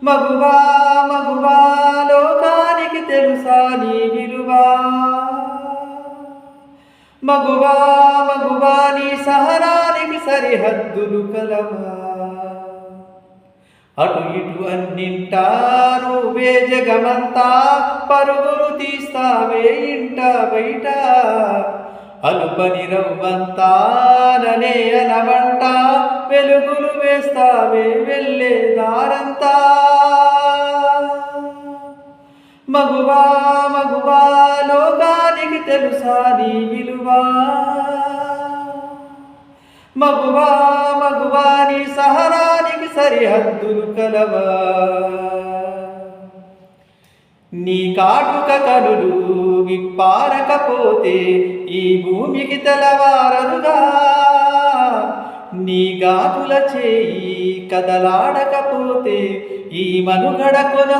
మగువా మగువా లోకానికి తెలుసా నీ విలువా, మగువా మగువా నీ సహనానికి సరిహద్దులు కలవా. అటు ఇటు అన్నింటా నువ్వే జగమంతా, పరుగులు తీస్తావే ఇంట బయట. అలుపని రవ్వంతా ననే అనవంట, వెలుగులు వేస్తావే వెళ్ళే దారంతా. మగువా మగువా లోకానికి తెలుసా నీ విలువా, మగువా మగువా నీ సహనానికి సరిహద్దులు కలవా. నీ కాటుక కనులు విప్పారకపోతే ఈ భూమికి తెలవారదుగా, నీ గాతుల చేయి కదలాడకపోతే ఈ మనుగడ కొన